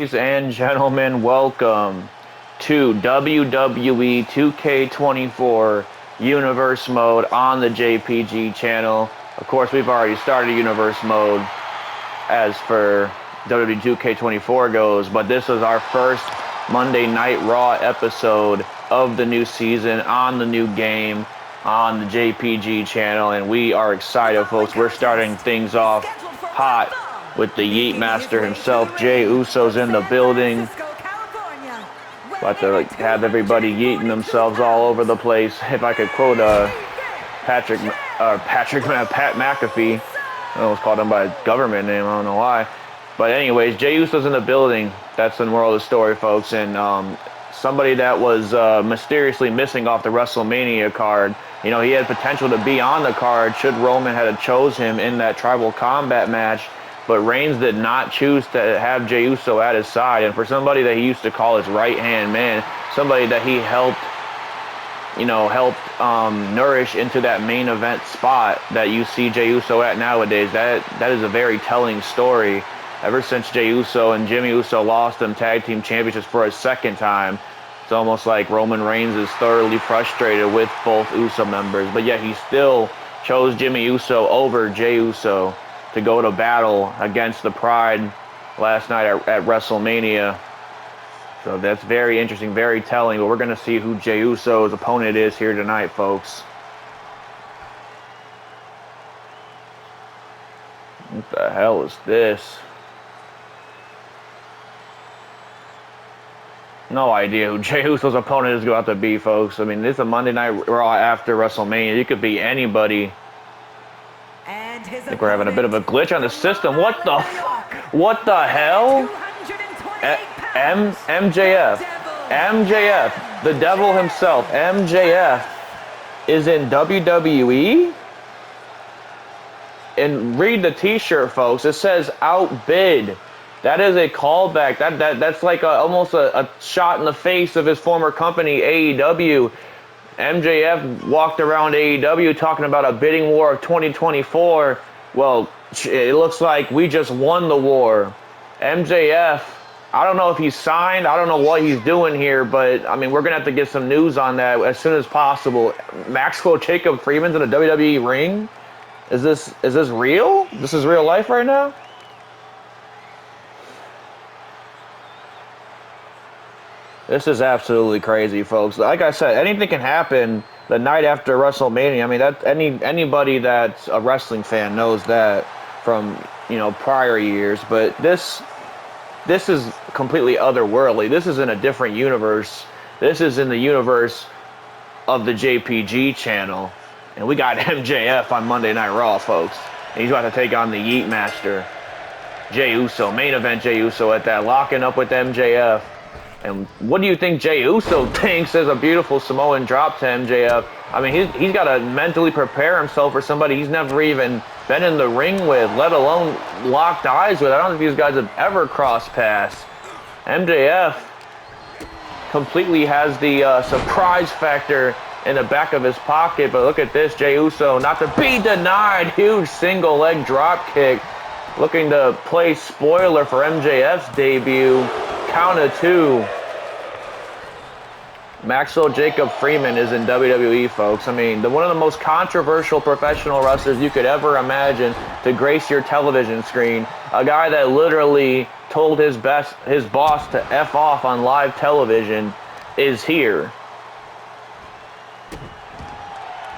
Ladies and gentlemen, welcome to WWE 2K24 Universe Mode on the JPG channel. Of course, we've already started Universe Mode as for WWE 2K24 goes, but this is our first Monday Night Raw episode of the new season on the new game on the JPG channel, and we are excited, folks. We're starting things off hot with the Yeet Master himself. Jey Uso's in the building. About to have everybody yeeting themselves all over the place. If I could quote Pat McAfee. I almost called him by a government name. I don't know why. But anyways, Jey Uso's in the building. That's the moral of the story, folks. And somebody that was mysteriously missing off the WrestleMania card. You know, he had potential to be on the card should Roman have chose him in that tribal combat match. But Reigns did not choose to have Jey Uso at his side. And for somebody that he used to call his right-hand man, somebody that he helped nourish into that main event spot that you see Jey Uso at nowadays, that is a very telling story. Ever since Jey Uso and Jimmy Uso lost them tag team championships for a second time, it's almost like Roman Reigns is thoroughly frustrated with both Uso members. But yet he still chose Jimmy Uso over Jey Uso to go to battle against the Pride last night at WrestleMania. So that's very interesting, very telling. But we're going to see who Jey Uso's opponent is here tonight, folks. What the hell is this? No idea who Jey Uso's opponent is going to be, folks. I mean, this is a Monday Night Raw after WrestleMania. You could be anybody. I think we're having a bit of a glitch on the system. What the hell? MJF, the devil himself, MJF is in WWE? And read the t-shirt, folks. It says outbid. That is a callback. That's like almost a shot in the face of his former company, AEW. MJF walked around AEW talking about a bidding war of 2024. Well, it looks like we just won the war. MJF, I don't know if he's signed. I don't know what he's doing here, but I mean, we're going to have to get some news on that as soon as possible. Maxwell Jacob Freeman's in a WWE ring? Is this real? This is real life right now? This is absolutely crazy, folks. Like I said, anything can happen the night after WrestleMania. I mean, that anybody that's a wrestling fan knows that from, prior years. But this is completely otherworldly. This is in a different universe. This is in the universe of the JPG channel. And we got MJF on Monday Night Raw, folks. And he's about to take on the Yeet Master, Jey Uso. Main event Jey Uso at that, locking up with MJF. And what do you think Jey Uso thinks is a beautiful Samoan drop to MJF? I mean, he's got to mentally prepare himself for somebody he's never even been in the ring with, let alone locked eyes with. I don't think these guys have ever crossed paths. MJF completely has the surprise factor in the back of his pocket, but look at this, Jey Uso not to be denied. Huge single leg drop kick, looking to play spoiler for MJF's debut. Count of two. Maxwell Jacob Freeman is in WWE, folks. I mean, one of the most controversial professional wrestlers you could ever imagine to grace your television screen. A guy that literally told his boss to F off on live television is here.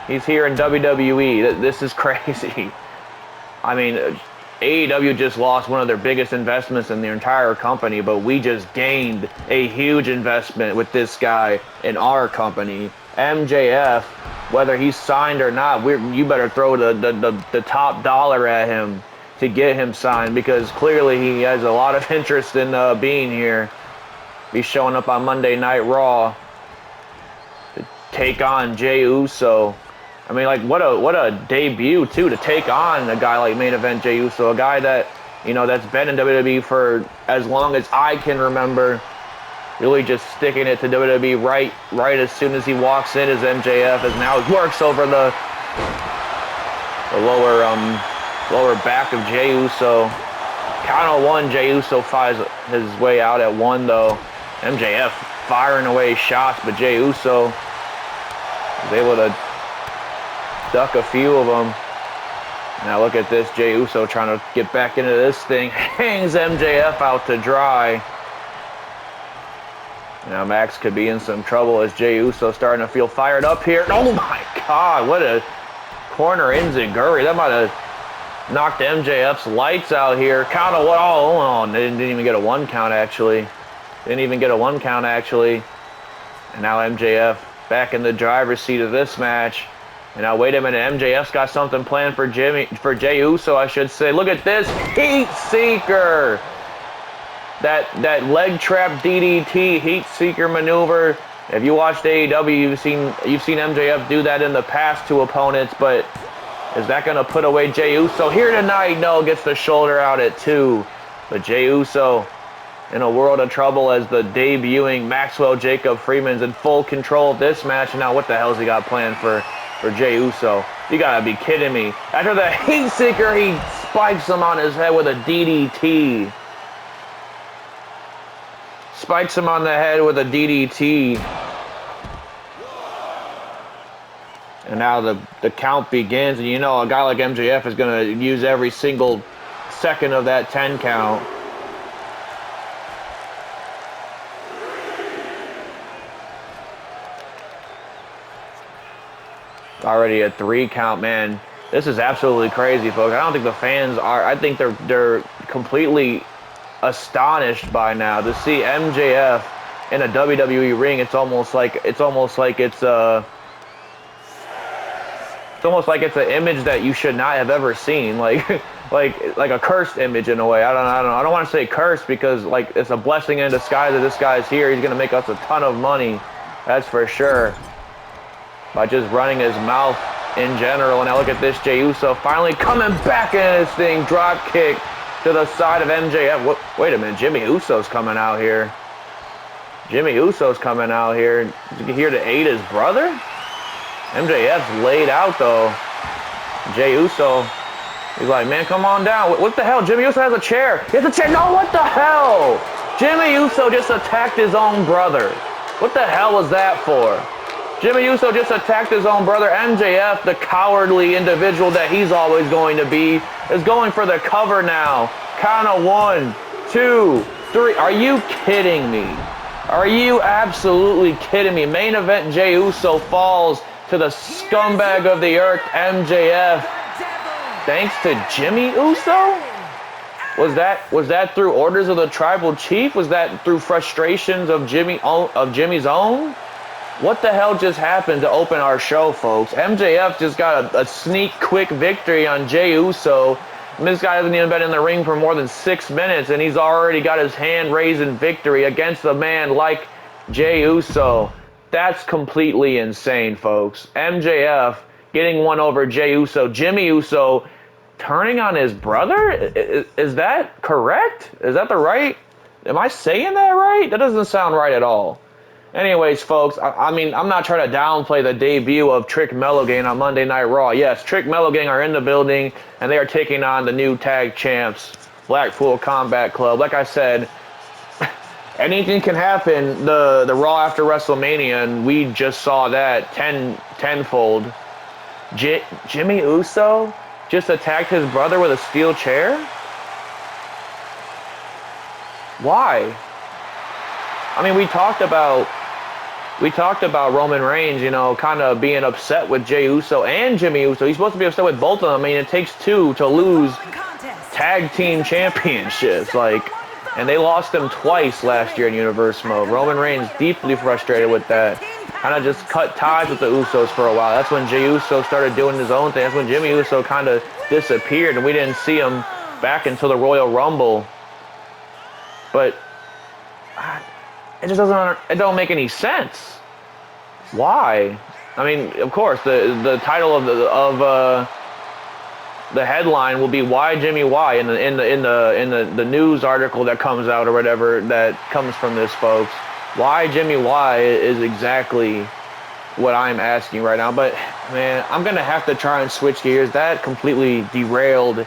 He's here in WWE. This is crazy. I mean, AEW just lost one of their biggest investments in their entire company, but we just gained a huge investment with this guy in our company. MJF, whether he's signed or not, you better throw the top dollar at him to get him signed, because clearly he has a lot of interest in being here. He's showing up on Monday Night Raw to take on Jey Uso. I mean, like, what a debut, too, to take on a guy like main event Jey Uso, a guy that, that's been in WWE for as long as I can remember, really just sticking it to WWE right as soon as he walks in as MJF, as now he works over the lower back of Jey Uso. Count of one, Jey Uso finds his way out at 1, though. MJF firing away shots, but Jey Uso was able to duck a few of them. Now look at this, Jey Uso trying to get back into this thing. Hangs MJF out to dry. Now Max could be in some trouble as Jey Uso starting to feel fired up here. Oh my God, what a corner enziguri. That might have knocked MJF's lights out here. Count of what? Oh, they didn't even get a 1 count actually. Didn't even get a 1 count actually. And now MJF back in the driver's seat of this match. And now wait a minute, MJF's got something planned for Jey Uso, I should say. Look at this heat seeker. That leg trap DDT heat seeker maneuver. If you watched AEW, you've seen MJF do that in the past to opponents, but is that going to put away Jey Uso here tonight? No, gets the shoulder out at 2. But Jey Uso in a world of trouble as the debuting Maxwell Jacob Freeman's in full control of this match. Now what the hell's he got planned for Jey Uso? You gotta be kidding me. After the heat seeker, he spikes him on his head with a DDT. Spikes him on the head with a DDT. And now the count begins, and you know a guy like MJF is going to use every single second of that 10 count. Already a 3 count, man. This is absolutely crazy, folks. I don't think the fans are. I think they're completely astonished by now to see MJF in a WWE ring. It's almost like it's an image that you should not have ever seen, like a cursed image in a way. I don't want to say cursed because like it's a blessing in disguise that this guy's here. He's gonna make us a ton of money, that's for sure, by just running his mouth in general. And now look at this, Jey Uso finally coming back in this thing, drop kick to the side of MJF. Wait a minute, Jimmy Uso's coming out here. Jimmy Uso's coming out here. Here to aid his brother? MJF's laid out though. Jey Uso, he's like, man, come on down. What the hell? Jimmy Uso has a chair. He has a chair. No, what the hell? Jimmy Uso just attacked his own brother. What the hell was that for? Jimmy Uso just attacked his own brother. MJF, the cowardly individual that he's always going to be, is going for the cover now. Count of 1, 2, 3. Are you kidding me? Are you absolutely kidding me? Main event, Jey Uso falls to the scumbag of the earth, MJF. Thanks to Jimmy Uso? Was that through orders of the tribal chief? Was that through frustrations of Jimmy's own? What the hell just happened to open our show, folks? MJF just got a sneak quick victory on Jey Uso. And this guy hasn't even been in the ring for more than 6 minutes, and he's already got his hand raised in victory against a man like Jey Uso. That's completely insane, folks. MJF getting one over Jey Uso. Jimmy Uso turning on his brother? Is that correct? Is that the right? Am I saying that right? That doesn't sound right at all. Anyways, folks, I mean, I'm not trying to downplay the debut of Trick-Melo Gang on Monday Night Raw. Yes, Trick-Melo Gang are in the building, and they are taking on the new tag champs, Blackpool Combat Club. Like I said, anything can happen. The Raw after WrestleMania, and we just saw that tenfold. Jimmy Uso just attacked his brother with a steel chair? Why? I mean, we talked about Roman Reigns, you know, kind of being upset with Jey Uso and Jimmy Uso. He's supposed to be upset with both of them. I mean, it takes 2 to lose tag team championships, like, and they lost them twice last year in Universe Mode. Roman Reigns deeply frustrated with that. Kind of just cut ties with the Usos for a while. That's when Jey Uso started doing his own thing. That's when Jimmy Uso kind of disappeared, and we didn't see him back until the Royal Rumble. But it just don't make any sense. Why? I mean, of course, the title of the headline will be "Why Jimmy Why" in the news article that comes out or whatever that comes from this, folks. Why Jimmy Why is exactly what I'm asking right now. But man, I'm gonna have to try and switch gears. That completely derailed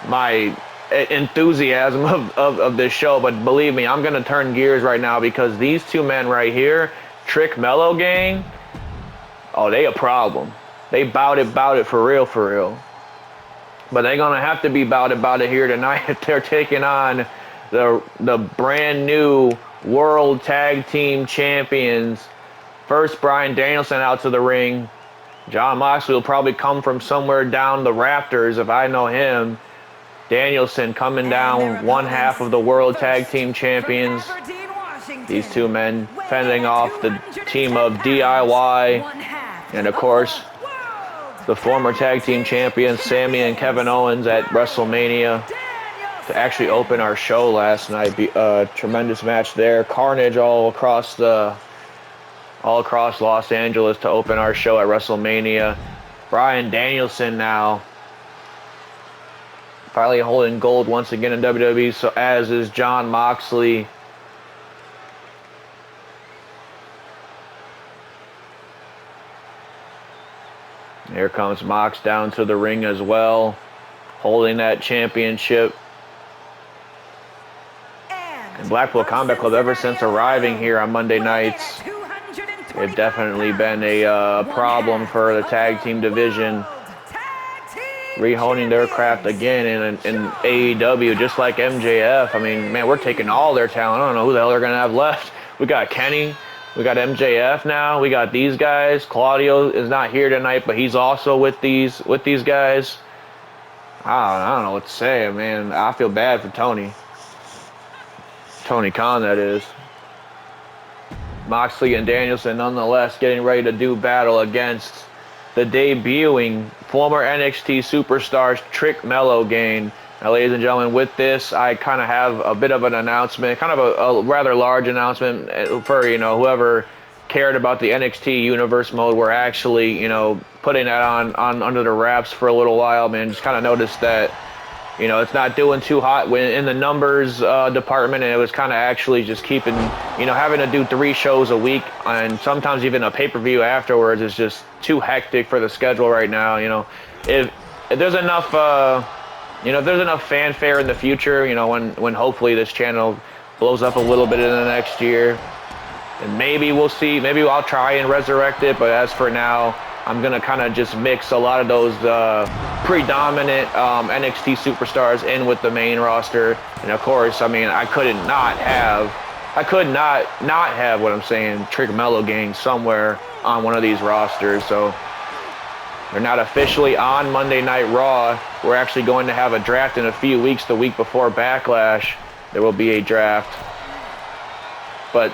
my enthusiasm of this show, but believe me, I'm going to turn gears right now because these two men right here, Trick-Melo Gang, oh, they a problem. They bout it for real, for real. But they're going to have to be bout it here tonight if they're taking on the brand new World Tag Team Champions. First, Bryan Danielson out to the ring. Jon Moxley will probably come from somewhere down the rafters if I know him. Danielson coming down, one half of the World Tag Team Champions. These two men fending off the team of DIY. And of course, the former Tag Team Champions, Sami and Kevin Owens at WrestleMania to actually open our show last night. Tremendous match there. Carnage all across Los Angeles to open our show at WrestleMania. Bryan Danielson now finally holding gold once again in WWE, so as is Jon Moxley. Here comes Mox down to the ring as well, holding that championship. And Blackpool Combat Club, ever since arriving here on Monday nights, they've definitely been a problem for the tag team division. Rehoning their craft again in AEW, just like MJF. I mean, man, we're taking all their talent. I don't know who the hell they're going to have left. We got Kenny. We got MJF now. We got these guys. Claudio is not here tonight, but he's also with these guys. I don't know what to say, man. I feel bad for Tony. Tony Khan, that is. Moxley and Danielson, nonetheless, getting ready to do battle against the debuting former NXT superstars Trick-Melo Gang. Now, ladies and gentlemen, with this, I kind of have a bit of an announcement, kind of a rather large announcement for, whoever cared about the NXT Universe mode. We're actually, putting that on under the wraps for a little while, man. Just kind of noticed that, it's not doing too hot when in the numbers department, and it was kind of actually just keeping, having to do 3 shows a week and sometimes even a pay-per-view afterwards is just too hectic for the schedule right now. If there's enough, if there's enough fanfare in the future, when hopefully this channel blows up a little bit in the next year, and maybe we'll see, maybe I'll try and resurrect it, but as for now, I'm going to kind of just mix a lot of those predominant NXT superstars in with the main roster. And of course, I mean, I could not have what I'm saying, Trick-Melo Gang somewhere on one of these rosters. So they're not officially on Monday Night Raw. We're actually going to have a draft in a few weeks, the week before Backlash. There will be a draft. But,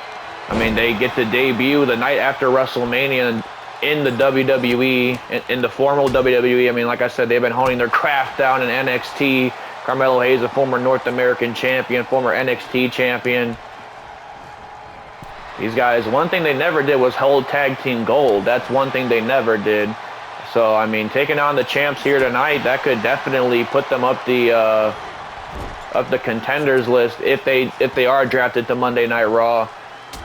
I mean, they get to debut the night after WrestleMania in the WWE, in the formal WWE. I mean, like I said, they've been honing their craft down in NXT. Carmelo Hayes, a former North American champion, former NXT champion. These guys, one thing they never did was hold tag team gold. That's one thing they never did. So, I mean, taking on the champs here tonight, that could definitely put them up the contenders list if they are drafted to Monday Night Raw.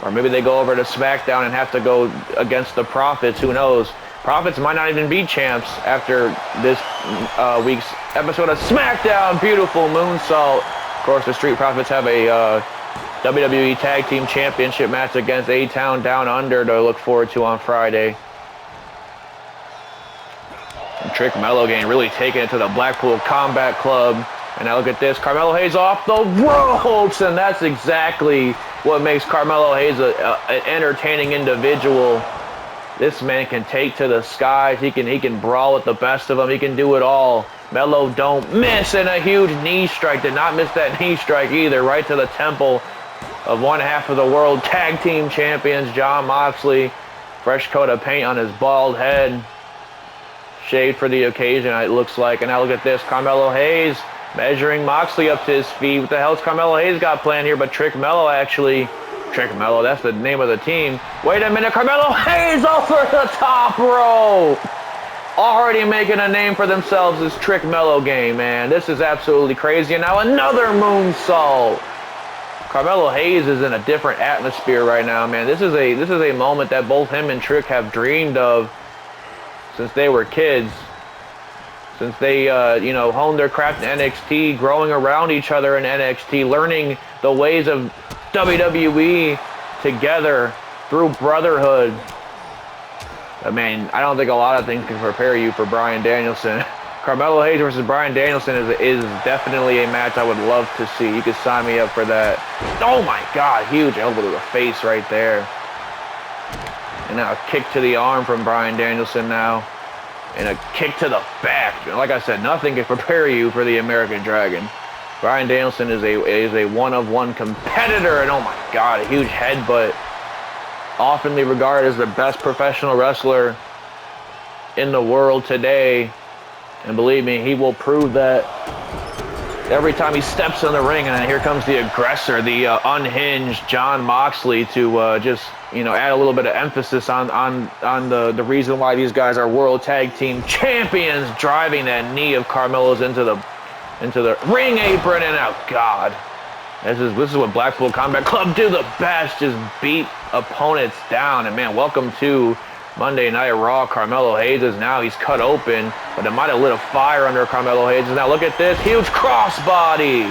Or maybe they go over to SmackDown and have to go against the Profits. Who knows? Profits might not even be champs after this week's episode of SmackDown. Beautiful moonsault. Of course, the Street Profits have a WWE Tag Team Championship match against A-Town Down Under to look forward to on Friday. And Trick-Melo Gang really taking it to the Blackpool Combat Club. And now look at this. Carmelo Hayes off the ropes. And that's exactly what makes Carmelo Hayes an entertaining individual. This man can take to the skies. He can brawl with the best of them. He can do it all. Melo don't miss. And a huge knee strike. Did not miss that knee strike either. Right to the temple of one half of the World Tag Team Champions, Jon Moxley. Fresh coat of paint on his bald head. Shaved for the occasion, it looks like. And now look at this. Carmelo Hayes measuring Moxley up to his feet. What the hell's Carmelo Hayes got planned here? But Trick-Melo actually... Trick-Melo, that's the name of the team. Wait a minute. Carmelo Hayes over the top rope. Already making a name for themselves as Trick-Melo Gang, man. This is absolutely crazy. And now another moonsault. Carmelo Hayes is in a different atmosphere right now, man. This is a moment that both him and Trick have dreamed of since they were kids. since they, you know, honed their craft in NXT, growing around each other in NXT, learning the ways of WWE together through brotherhood. I mean, I don't think a lot of things can prepare you for Bryan Danielson. Carmelo Hayes versus Bryan Danielson is definitely a match I would love to see. You could sign me up for that. Oh my God, huge elbow to the face right there. And now a kick to the arm from Bryan Danielson now. And a kick to the back. Like I said, nothing can prepare you for the American Dragon. Bryan Danielson is a one-of-one competitor. And oh my God, a huge headbutt. Oftenly regarded as the best professional wrestler in the world today. And believe me, he will prove that every time he steps in the ring. And then here comes the aggressor, the unhinged Jon Moxley to just, you know, add a little bit of emphasis on the reason why these guys are World Tag Team Champions, driving that knee of Carmelo's into the ring apron. And oh God, this is what Blackpool Combat Club do the best, just beat opponents down. And man, welcome to Monday Night Raw. Carmelo Hayes is now, he's cut open, but it might have lit a fire under Carmelo Hayes. And now look at this, huge crossbody.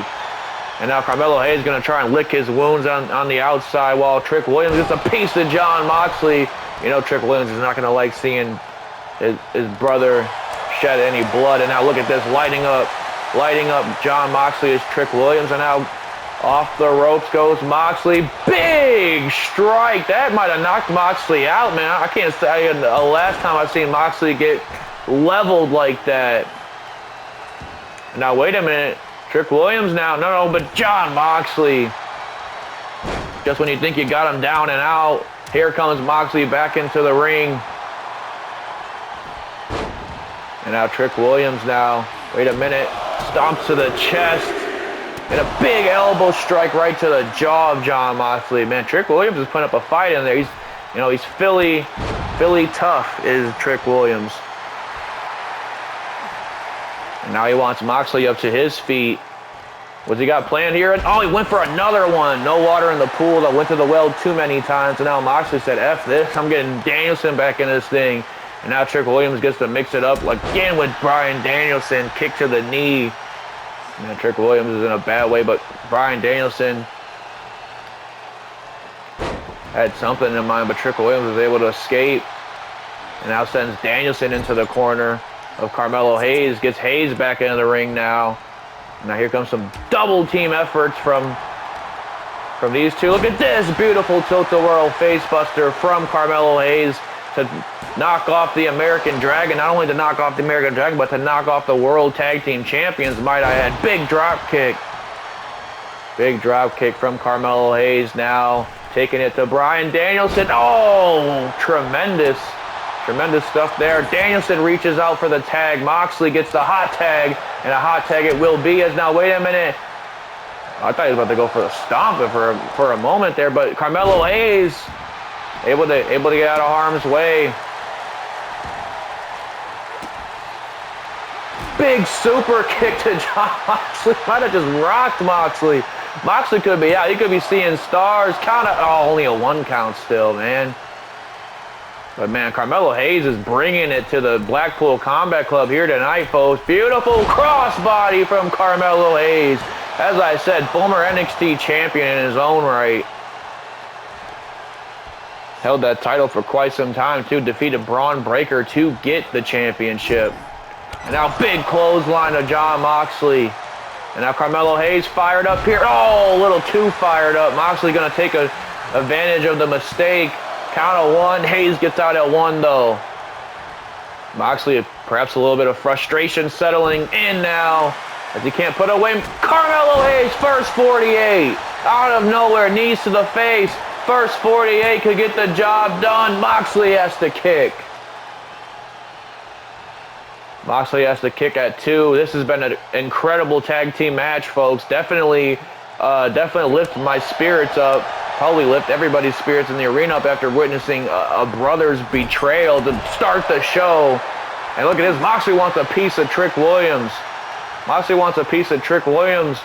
And now Carmelo Hayes is going to try and lick his wounds on the outside while Trick Williams gets a piece of Jon Moxley. You know Trick Williams is not going to like seeing his brother shed any blood. And now look at this, lighting up Jon Moxley as Trick Williams. And now off the ropes goes Moxley. Big strike. That might have knocked Moxley out, man. I can't say the last time I've seen Moxley get leveled like that. Now, wait a minute. Trick Williams now. No, but Jon Moxley. Just when you think you got him down and out, here comes Moxley back into the ring. And now Trick Williams now. Wait a minute. Stomps to the chest. And a big elbow strike right to the jaw of Jon Moxley. Man, Trick Williams is putting up a fight in there. He's, you know, he's Philly tough is Trick Williams. And now he wants Moxley up to his feet. What's he got planned here? Oh, he went for another one. No water in the pool. That went to the well too many times. And now Moxley said, F this. I'm getting Danielson back in this thing. And now Trick Williams gets to mix it up again with Bryan Danielson. Kick to the knee. Man, Trick Williams is in a bad way, but Bryan Danielson had something in mind, but Trick Williams was able to escape. And now sends Danielson into the corner of Carmelo Hayes. Gets Hayes back into the ring now. Now here comes some double team efforts from these two. Look at this beautiful tilt-a-whirl facebuster from Carmelo Hayes to knock off the American Dragon. Not only to knock off the American Dragon, but to knock off the World Tag Team Champions, might I add. Big drop kick. Big drop kick from Carmelo Hayes now. Taking it to Bryan Danielson. Oh, tremendous stuff there. Danielson reaches out for the tag. Moxley gets the hot tag, and a hot tag it will be. As now, wait a minute. I thought he was about to go for the stomp for a moment there, but Carmelo Hayes able to get out of harm's way. Big super kick to Jon Moxley. Might have just rocked Moxley. Moxley could be out. He could be seeing stars. Count out. Oh, only a 1 count still, man. But, man, Carmelo Hayes is bringing it to the Blackpool Combat Club here tonight, folks. Beautiful crossbody from Carmelo Hayes. As I said, former NXT champion in his own right. Held that title for quite some time, too. Defeated Braun Breaker to get the championship. And now big clothesline of Jon Moxley. And now Carmelo Hayes fired up here. Oh, a little too fired up. Moxley going to take advantage of the mistake. Count of 1. Hayes gets out at 1, though. Moxley, perhaps a little bit of frustration settling in now, as he can't put away. Carmelo Hayes, first 48. Out of nowhere, knees to the face. First 48 could get the job done. Moxley has to kick. Moxley has to kick at 2. This has been an incredible tag team match, folks. Definitely lift my spirits up. Probably lift everybody's spirits in the arena up after witnessing a brother's betrayal to start the show. And look at this. Moxley wants a piece of Trick Williams. Moxley wants a piece of Trick Williams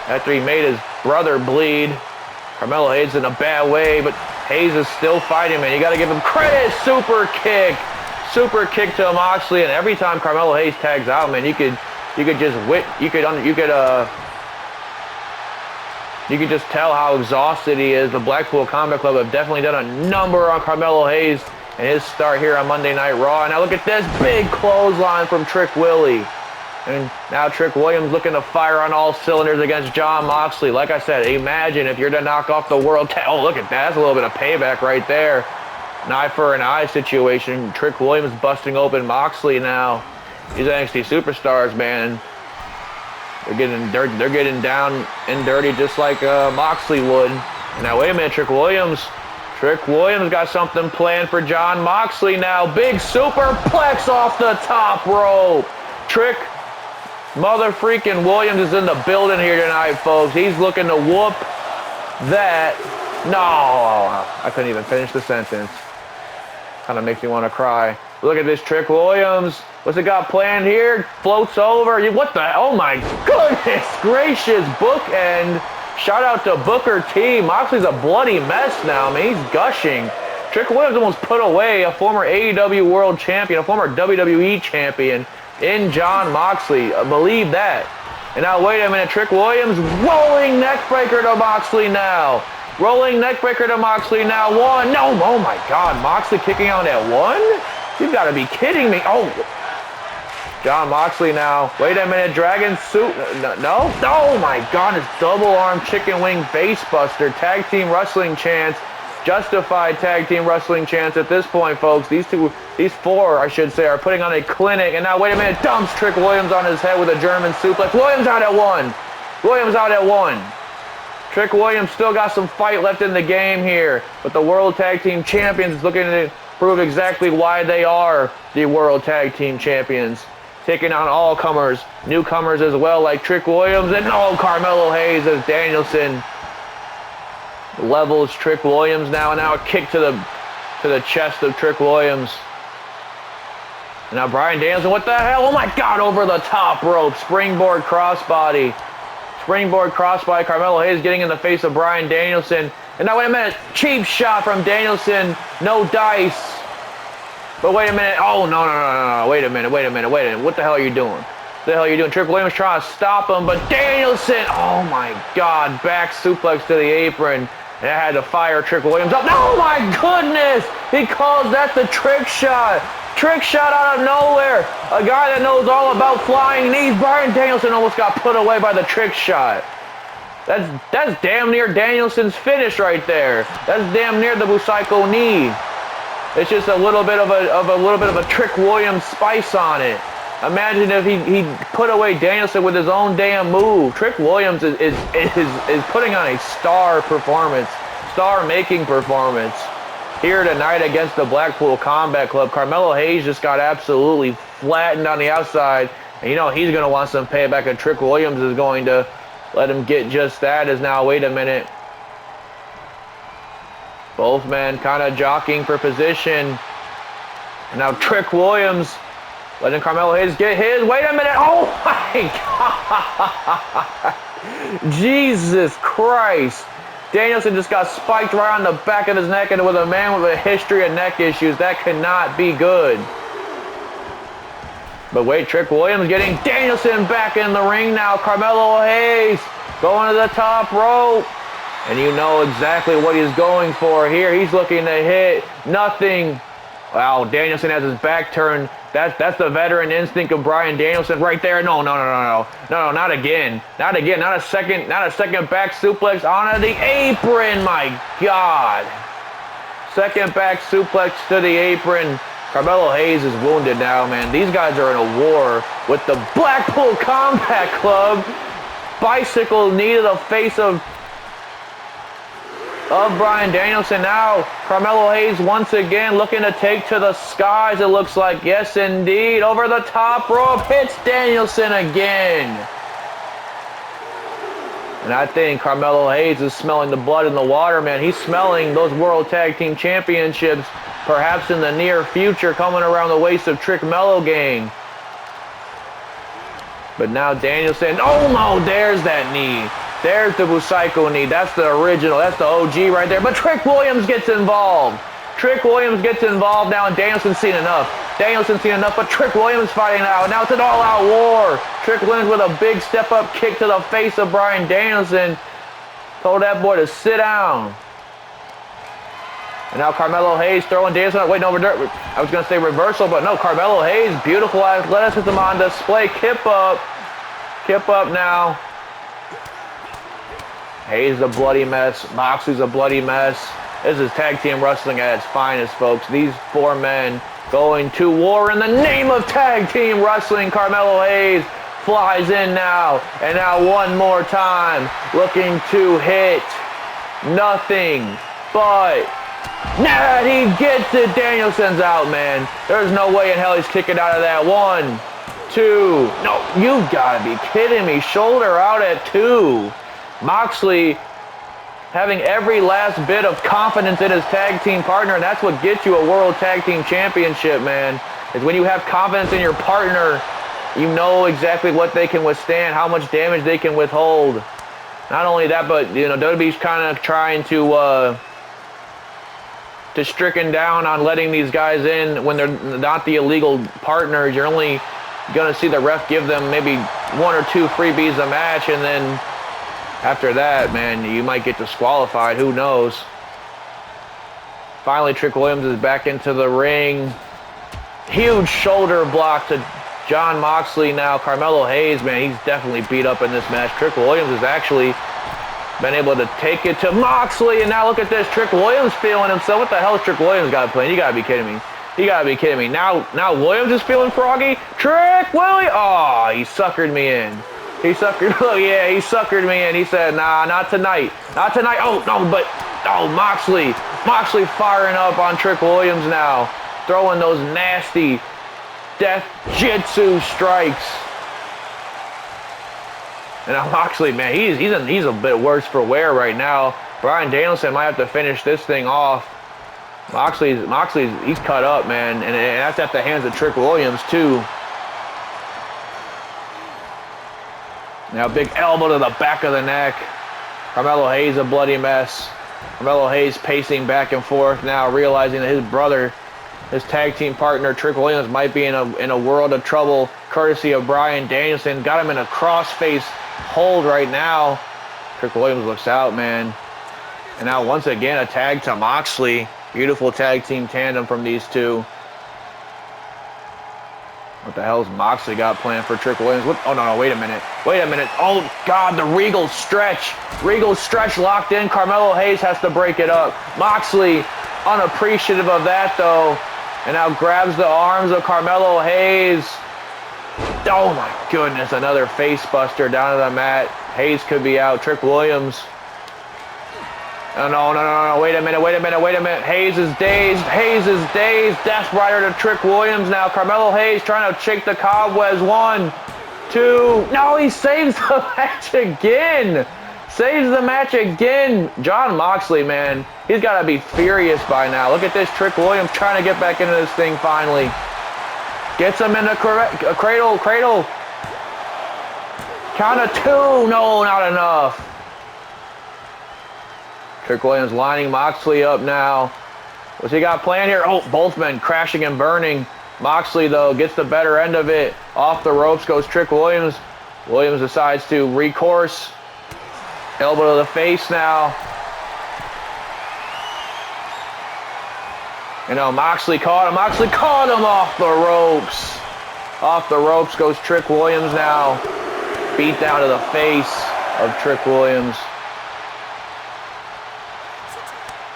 after he made his brother bleed. Carmelo Hayes in a bad way, but Hayes is still fighting, man. You got to give him credit. Super kick. super kick to Moxley, and every time Carmelo Hayes tags out, man, you could just tell how exhausted he is. The Blackpool Combat Club have definitely done a number on Carmelo Hayes and his start here on Monday Night Raw. And now look at this big clothesline from Trick Willie. And now Trick Williams looking to fire on all cylinders against Jon Moxley. Like I said, imagine if you're to knock off the world. Oh, look at that. That's a little bit of payback right there. An eye for an eye situation. Trick Williams busting open Moxley now. These NXT superstars, man. They're getting down and dirty just like Moxley would. Now, wait a minute, Trick Williams got something planned for Jon Moxley now. Big superplex off the top rope. Trick Mother freaking Williams is in the building here tonight, folks. He's looking to whoop that. No, I couldn't even finish the sentence. Kind of makes me want to cry. Look at this Trick Williams. What's it got planned here? Floats over. What the? Oh my goodness gracious. Bookend. Shout out to Booker T. Moxley's a bloody mess now. I mean, he's gushing. Trick Williams almost put away a former AEW World Champion, a former WWE Champion in Jon Moxley. Believe that. And now, wait a minute. Trick Williams rolling neckbreaker to Moxley now. Rolling neckbreaker to Moxley now. One. No. Oh my God. Moxley kicking out at one? You've got to be kidding me. Oh. Jon Moxley now. Wait a minute. Dragon suit. No. Oh my God. It's double arm chicken wing face buster. Tag team wrestling chance. Justified tag team wrestling chance at this point, folks. These four, I should say, are putting on a clinic. And now, wait a minute. Dumps Trick Williams on his head with a German suplex. Williams out at one. Williams out at one. Trick Williams still got some fight left in the game here. But the World Tag Team Champions looking to prove exactly why they are the World Tag Team Champions. Taking on all comers, newcomers as well, like Trick Williams. And Carmelo Hayes as Danielson levels Trick Williams now. And now a kick to the chest of Trick Williams. And now Bryan Danielson, what the hell? Oh my God, over the top rope. Springboard crossbody. Springboard crossbody. Carmelo Hayes getting in the face of Bryan Danielson. And now, wait a minute. Cheap shot from Danielson. No dice. But wait a minute. Oh, no. Wait a minute. What the hell are you doing? What the hell are you doing? Trick Williams trying to stop him, but Danielson. Oh, my God. Back suplex to the apron. And I had to fire Trick Williams up. Oh, my goodness. He calls that the trick shot. Trick shot out of nowhere. A guy that knows all about flying knees. Bryan Danielson almost got put away by the trick shot. That's damn near Danielson's finish right there. That's damn near the Busaiko knee. It's just a little bit of a Trick Williams spice on it. Imagine if he put away Danielson with his own damn move. Trick Williams is putting on a star performance, star-making performance here tonight against the Blackpool Combat Club. Carmelo Hayes just got absolutely flattened on the outside. And you know he's going to want some payback, and Trick Williams is going to let him get just that. As now, wait a minute. Both men kind of jockeying for position. And now Trick Williams letting Carmelo Hayes get his. Wait a minute. Oh my God. Jesus Christ. Danielson just got spiked right on the back of his neck, and with a man with a history of neck issues, that cannot be good. But wait, Trick Williams getting Danielson back in the ring now. Carmelo Hayes going to the top rope. And you know exactly what he's going for here. He's looking to hit nothing. Wow, Danielson has his back turned. That's the veteran instinct of Bryan Danielson right there. No, not again. Not again. Not a second back suplex onto the apron. My God. Second back suplex to the apron. Carmelo Hayes is wounded now, man. These guys are in a war with the Blackpool Combat Club. Bicycle knee to the face of Bryan Danielson. Now Carmelo Hayes once again looking to take to the skies, it looks like. Yes, indeed. Over the top rope. Hits Danielson again. And I think Carmelo Hayes is smelling the blood in the water, man. He's smelling those World Tag Team Championships perhaps in the near future coming around the waist of Trick-Melo Gang. But now Danielson. Oh no, there's that knee. There's the Busaiko knee. That's the original. That's the OG right there. But Trick Williams gets involved. Trick Williams gets involved now, and Danielson's seen enough. Danielson's seen enough, but Trick Williams fighting now. Now it's an all-out war. Trick Williams with a big step-up kick to the face of Bryan Danielson. Told that boy to sit down. And now Carmelo Hayes throwing Danielson. Wait, no, I was going to say reversal, but no, Carmelo Hayes, beautiful athleticism on display. Kip up. Kip up now. Hayes a bloody mess. Moxley's a bloody mess. This is tag team wrestling at its finest, folks. These four men going to war in the name of tag team wrestling. Carmelo Hayes flies in now. And now one more time. Looking to hit nothing but net. He gets it. Danielson's out, man. There's no way in hell he's kicking out of that. 1, 2. No, you've got to be kidding me. Shoulder out at 2. Moxley having every last bit of confidence in his tag team partner, and that's what gets you a World Tag Team Championship, man. Is when you have confidence in your partner, you know exactly what they can withstand, how much damage they can withhold. Not only that, but you know, WWE's kind of trying to stricken down on letting these guys in when they're not the illegal partners. You're only gonna see the ref give them maybe 1 or 2 freebies a match, and then after that, man, you might get disqualified. Who knows? Finally, Trick Williams is back into the ring. Huge shoulder block to Jon Moxley now. Carmelo Hayes, man, he's definitely beat up in this match. Trick Williams has actually been able to take it to Moxley, and now look at this. Trick Williams feeling himself. What the hell is Trick Williams got playing? You gotta be kidding me. You gotta be kidding me. Now Williams is feeling froggy. Trick Williams. Oh, he suckered me in. He suckered. Oh yeah, he suckered me in. He said, "Nah, not tonight. Not tonight." Oh no, but Moxley firing up on Trick Williams now, throwing those nasty death jitsu strikes. And now Moxley, man, he's a bit worse for wear right now. Bryan Danielson might have to finish this thing off. Moxley's he's cut up, man, and that's at the hands of Trick Williams too. Now big elbow to the back of the neck. Carmelo Hayes a bloody mess. Carmelo Hayes pacing back and forth now, realizing that his brother, his tag team partner Trick Williams, might be in a world of trouble, courtesy of Bryan Danielson. Got him in a crossface hold right now. Trick Williams looks out, man. And now once again a tag to Moxley. Beautiful tag team tandem from these two. What the hell's Moxley got planned for Trick Williams? Oh, no, wait a minute. Oh, God, the Regal stretch. Regal stretch locked in. Carmelo Hayes has to break it up. Moxley unappreciative of that, though. And now grabs the arms of Carmelo Hayes. Oh, my goodness, another face buster down to the mat. Hayes could be out. Trick Williams. Oh, no. Wait a minute. Hayes is dazed. Death Rider to Trick Williams now. Carmelo Hayes trying to shake the cobwebs. 1, 2. No, he saves the match again. Jon Moxley, man, he's got to be furious by now. Look at this. Trick Williams trying to get back into this thing finally. Gets him in the cradle. Count of 2. No, not enough. Trick Williams lining Moxley up now. What's he got planned here? Oh, both men crashing and burning. Moxley, though, gets the better end of it. Off the ropes goes Trick Williams. Williams decides to recourse. Elbow to the face now. You know, Moxley caught him. Off the ropes. Off the ropes goes Trick Williams now. Beat down to the face of Trick Williams.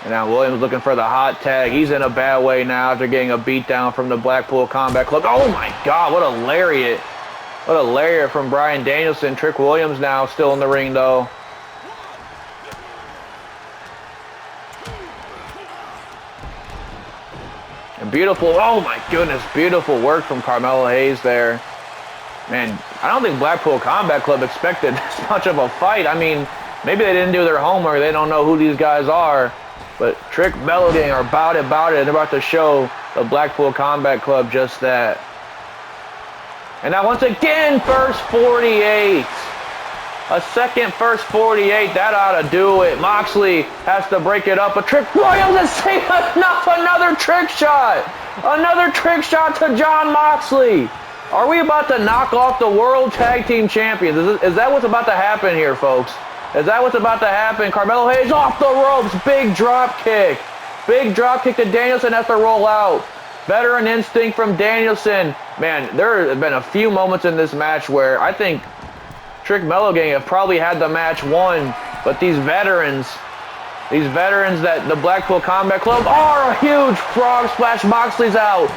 And now Williams looking for the hot tag. He's in a bad way now after getting a beat down from the Blackpool Combat Club. Oh my God, what a lariat. What a lariat from Bryan Danielson. Trick Williams now still in the ring though. And beautiful, oh my goodness, beautiful work from Carmelo Hayes there. Man, I don't think Blackpool Combat Club expected this much of a fight. I mean, maybe they didn't do their homework. They don't know who these guys are. But Trick-Melo Gang are about it. They're about to show the Blackpool Combat Club just that. And now once again, first 48. A second first 48, that ought to do it. Moxley has to break it up, but Trick Williams is safe enough. Another trick shot. Another trick shot to Jon Moxley. Are we about to knock off the World Tag Team Champions? Is that what's about to happen here, folks? Is that what's about to happen? Carmelo Hayes off the ropes. Big drop kick. Big drop kick to Danielson has to roll out. Veteran instinct from Danielson. Man, there have been a few moments in this match where I think Trick-Melo Gang have probably had the match won, but these veterans that the Blackpool Combat Club are a huge frog splash. Moxley's out.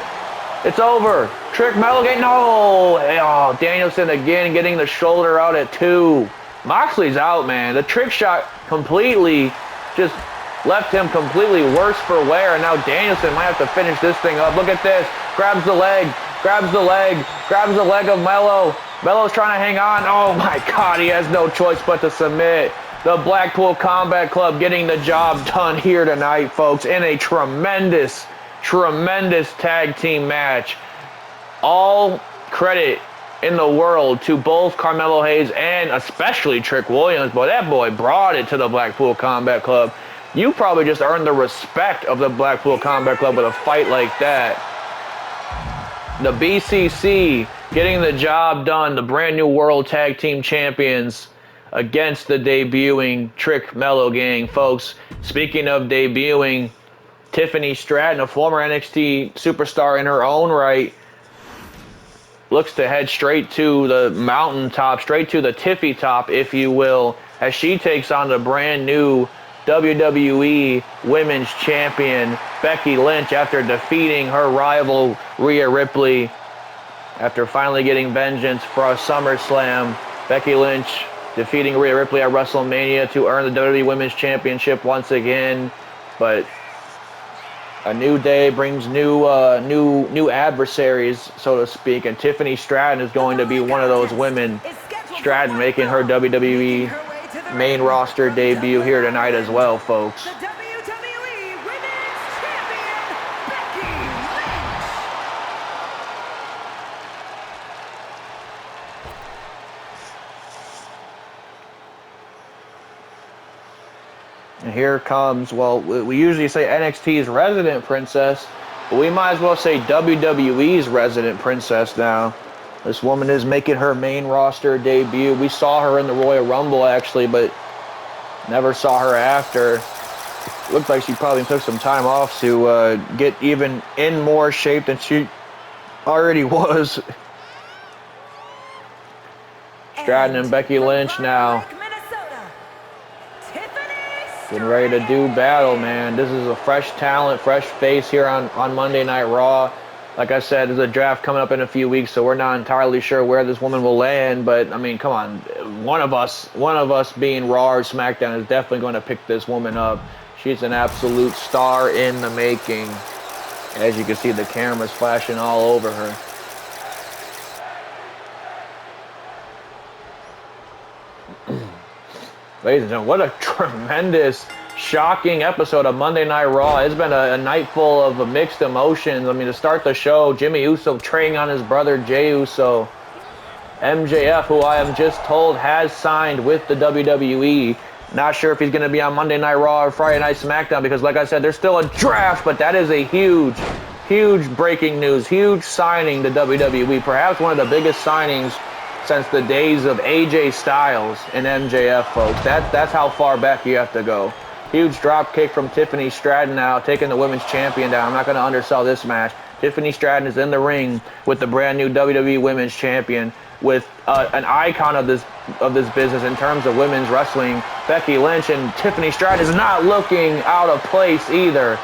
It's over. Trick-Melo Gang, no. Oh, Danielson again getting the shoulder out at 2. Moxley's out, man. The trick shot completely just left him completely worse for wear, and now Danielson might have to finish this thing up. Look at this. Grabs the leg, grabs the leg, grabs the leg of Melo. Melo's trying to hang on. Oh my God, he has no choice but to submit. The Blackpool Combat Club getting the job done here tonight, folks, in a tremendous, tremendous tag team match. All credit in the world to both Carmelo Hayes and especially Trick Williams. But that boy brought it to the Blackpool Combat Club. You probably just earned the respect of the Blackpool Combat Club with a fight like that. The BCC getting the job done, the brand new World Tag Team Champions against the debuting Trick-Melo Gang. Folks, speaking of debuting, Tiffany Stratton, a former NXT superstar in her own right, looks to head straight to the mountaintop, straight to the tippy top, if you will, as she takes on the brand new WWE Women's Champion Becky Lynch after defeating her rival Rhea Ripley. After finally getting vengeance for a SummerSlam, Becky Lynch defeating Rhea Ripley at WrestleMania to earn the WWE Women's Championship once again. But a new day brings new adversaries, so to speak, and Tiffany Stratton is going to be one of those women. Stratton making her WWE main roster debut here tonight as well, folks. The WWE Women's Champion, Becky Lynch. And here comes, well, we usually say NXT's resident princess, but we might as well say WWE's resident princess now. This woman is making her main roster debut. We saw her in the Royal Rumble, actually, but never saw her after. Looked like she probably took some time off to get even in more shape than she already was. Stratton and Becky Lynch now getting ready to do battle, man. This is a fresh talent, fresh face here on Monday Night Raw. Like I said, there's a draft coming up in a few weeks, so we're not entirely sure where this woman will land. But I mean, come on, one of us being Raw or SmackDown is definitely going to pick this woman up. She's an absolute star in the making. As you can see, the camera's flashing all over her. Ladies and gentlemen, what a tremendous, shocking episode of Monday Night Raw. It's been a night full of mixed emotions. I mean, to start the show, Jimmy Uso trading on his brother Jey Uso. MJF, who I am just told has signed with the WWE. Not sure if he's going to be on Monday Night Raw or Friday Night SmackDown because, like I said, there's still a draft, but that is a huge, huge breaking news, huge signing to WWE. Perhaps one of the biggest signings since the days of AJ Styles and MJF, folks. That's how far back you have to go. Huge drop kick from Tiffany Stratton now, taking the women's champion down. I'm not going to undersell this match. Tiffany Stratton is in the ring with the brand new WWE Women's Champion, with an icon of this business in terms of women's wrestling, Becky Lynch, and Tiffany Stratton is not looking out of place either.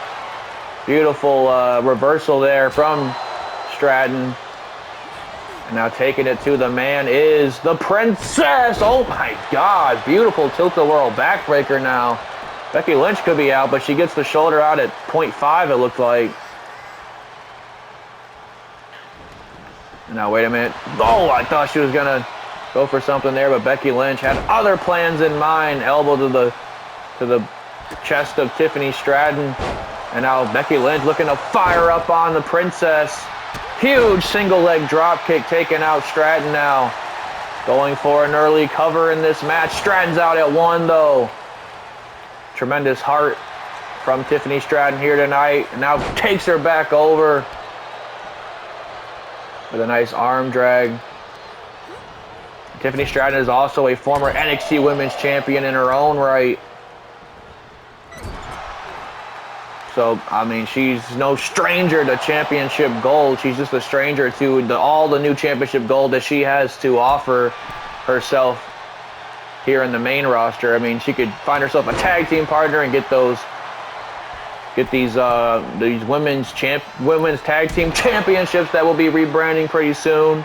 Beautiful reversal there from Stratton. And now taking it to the man is the princess. Oh my God, beautiful tilt-a-whirl backbreaker now. Becky Lynch could be out, but she gets the shoulder out at 0.5, it looked like. Now, wait a minute. Oh, I thought she was going to go for something there, but Becky Lynch had other plans in mind. Elbow to the chest of Tiffany Stratton. And now Becky Lynch looking to fire up on the princess. Huge single leg drop kick taking out Stratton now. Going for an early cover in this match. Stratton's out at 1, though. Tremendous heart from Tiffany Stratton here tonight. And now takes her back over with a nice arm drag. Tiffany Stratton is also a former NXT Women's Champion in her own right. So, I mean, she's no stranger to championship gold. She's just a stranger to all the new championship gold that she has to offer herself here in the main roster. I mean, she could find herself a tag team partner and get these women's tag team championships that will be rebranding pretty soon.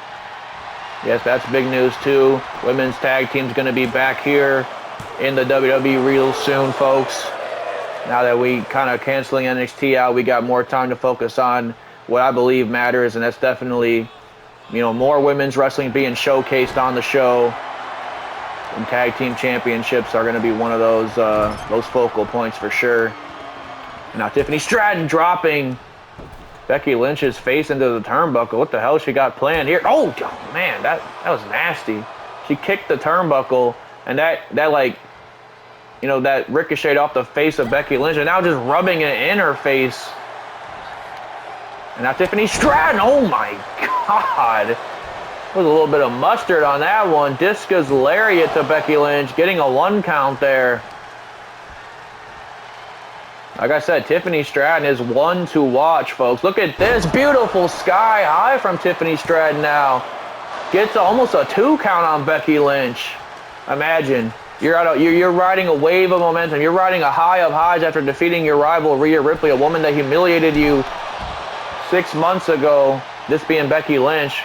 Yes, that's big news too. Women's tag team's going to be back here in the WWE real soon, folks. Now that we kind of canceling NXT out, we got more time to focus on what I believe matters, and that's definitely, you know, more women's wrestling being showcased on the show. And tag team championships are going to be one of those focal points for sure. Now Tiffany Stratton dropping Becky Lynch's face into the turnbuckle. What the hell she got planned here? Oh man, that was nasty. She kicked the turnbuckle, and that like, you know, that ricocheted off the face of Becky Lynch, and now just rubbing it in her face. And now Tiffany Stratton, oh my God. There was a little bit of mustard on that one. Discus lariat to Becky Lynch, getting a 1 count there. Like I said, Tiffany Stratton is one to watch, folks. Look at this beautiful sky high from Tiffany Stratton now. Gets almost a 2 count on Becky Lynch. Imagine. You're riding a wave of momentum. You're riding a high of highs after defeating your rival, Rhea Ripley, a woman that humiliated you 6 months ago, this being Becky Lynch.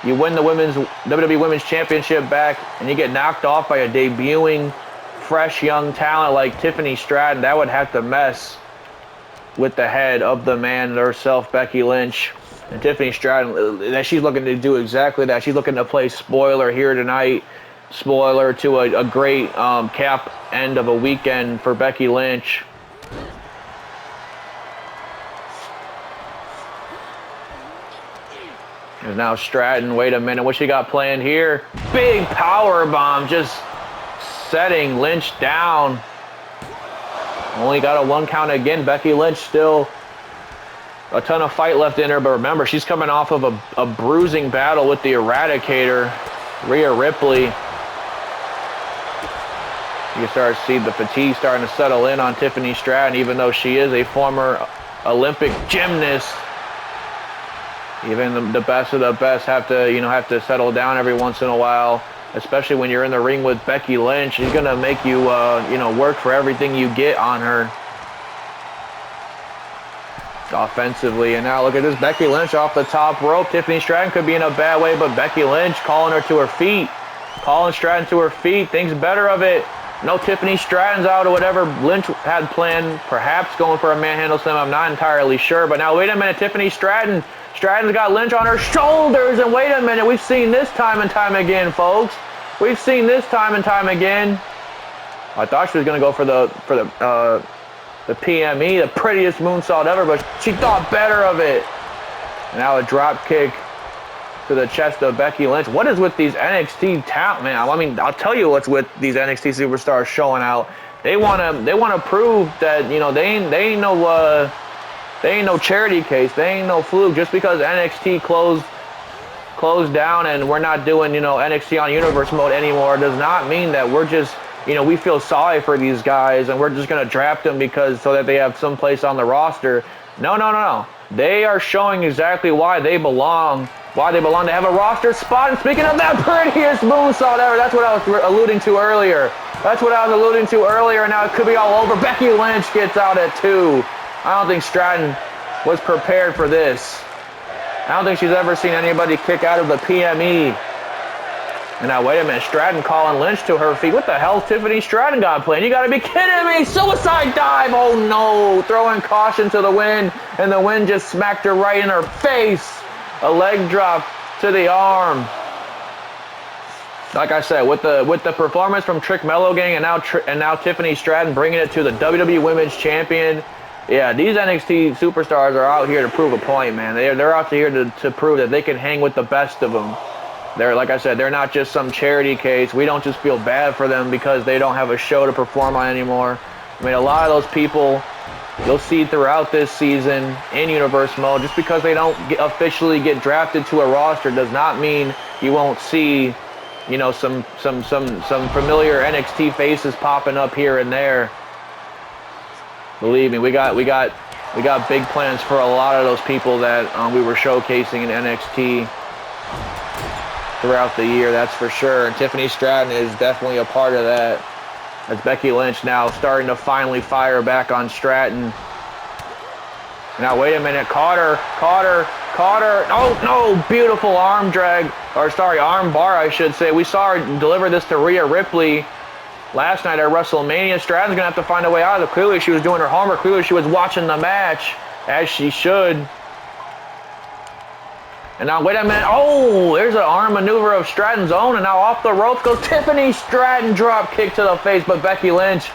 You win the WWE Women's Championship back, and you get knocked off by a debuting, fresh young talent like Tiffany Stratton. That would have to mess with the head of the man herself, Becky Lynch. And Tiffany Stratton, that she's looking to do exactly that. She's looking to play spoiler here tonight. Spoiler to a great cap end of a weekend for Becky Lynch. And now Stratton, wait a minute, what she got planned here? Big power bomb, just setting Lynch down. Only got a 1 count again. Becky Lynch still a ton of fight left in her, but remember, she's coming off of a bruising battle with the Eradicator, Rhea Ripley. You can start to see the fatigue starting to settle in on Tiffany Stratton, even though she is a former Olympic gymnast. Even the best of the best have to settle down every once in a while, especially when you're in the ring with Becky Lynch. She's gonna make you work for everything you get on her offensively. And now look at this, Becky Lynch off the top rope. Tiffany Stratton could be in a bad way, but Becky Lynch calling her to her feet, calling Stratton to her feet. Thinks better of it. No, Tiffany Stratton's out or whatever Lynch had planned, perhaps going for a manhandle slam. I'm not entirely sure, but now wait a minute, Tiffany Stratton's got Lynch on her shoulders, and wait a minute, we've seen this time and time again, folks. We've seen this time and time again. I thought she was going to go for the PME, the prettiest moonsault ever, but she thought better of it. And now a drop kick to the chest of Becky Lynch. What is with these NXT talent, man? I mean, I'll tell you what's with these NXT superstars showing out. They wanna prove that, you know, they ain't no charity case. They ain't no fluke. Just because NXT closed down and we're not doing, you know, NXT on Universe mode anymore does not mean that we're just, you know, we feel sorry for these guys and we're just gonna draft them so that they have some place on the roster. No. They are showing exactly why they belong. Why they belong to have a roster spot. And speaking of that prettiest moonsault ever, that's what I was alluding to earlier. And now it could be all over. Becky Lynch gets out at 2. I don't think Stratton was prepared for this. I don't think she's ever seen anybody kick out of the PME. And now, wait a minute, Stratton calling Lynch to her feet. What the hell Tiffany Stratton got planned? You gotta be kidding me! Suicide dive! Oh no! Throwing caution to the wind, and the wind just smacked her right in her face. A leg drop to the arm. Like I said, with the performance from Trick-Melo Gang and now Tiffany Stratton bringing it to the WWE Women's Champion. Yeah, these NXT superstars are out here to prove a point, man. They're out here to prove that they can hang with the best of them. They're, like I said, they're not just some charity case. We don't just feel bad for them because they don't have a show to perform on anymore. I mean, a lot of those people you'll see throughout this season in Universe Mode, just because they don't officially get drafted to a roster does not mean you won't see, you know, some familiar NXT faces popping up here and there. Believe me, we got big plans for a lot of those people that we were showcasing in NXT throughout the year, that's for sure. And Tiffany Stratton is definitely a part of that. As Becky Lynch now starting to finally fire back on Stratton. Now, wait a minute. Caught her. Oh, no. Beautiful arm drag. Or, sorry, arm bar, I should say. We saw her deliver this to Rhea Ripley last night at WrestleMania. Stratton's going to have to find a way out of it. Clearly, she was doing her homework. Clearly, she was watching the match, as she should. And now, wait a minute. Oh, there's an arm maneuver of Stratton's own. And now off the ropes goes Tiffany Stratton. Drop kick to the face. But Becky Lynch,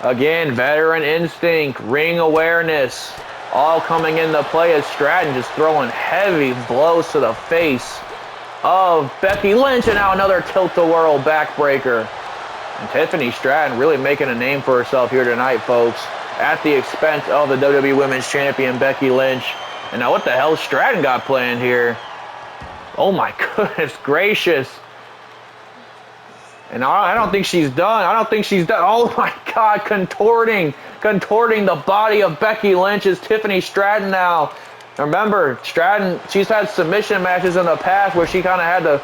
again, veteran instinct, ring awareness, all coming into play as Stratton just throwing heavy blows to the face of Becky Lynch. And now another tilt-a-whirl backbreaker. And Tiffany Stratton really making a name for herself here tonight, folks, at the expense of the WWE Women's Champion, Becky Lynch. And now what the hell Stratton got planned here? Oh my goodness gracious. And I don't think she's done. Oh my God, contorting the body of Becky Lynch is Tiffany Stratton now. Remember, Stratton, she's had submission matches in the past where she kind of had to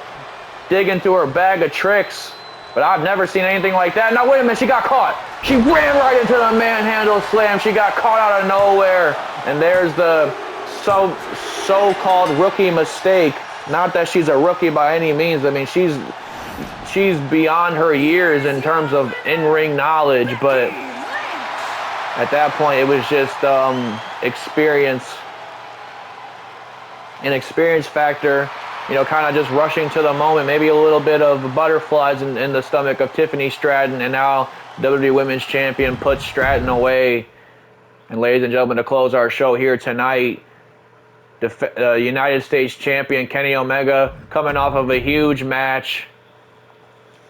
dig into her bag of tricks. But I've never seen anything like that. Now wait a minute, she got caught. She ran right into the manhandle slam. She got caught out of nowhere. And there's the so-called rookie mistake. Not that she's a rookie by any means. I mean, she's beyond her years in terms of in-ring knowledge, but at that point it was just an experience factor, you know, kind of just rushing to the moment, maybe a little bit of butterflies in the stomach of Tiffany Stratton, and now WWE Women's Champion puts Stratton away. And ladies and gentlemen, to close our show here tonight, the United States Champion Kenny Omega coming off of a huge match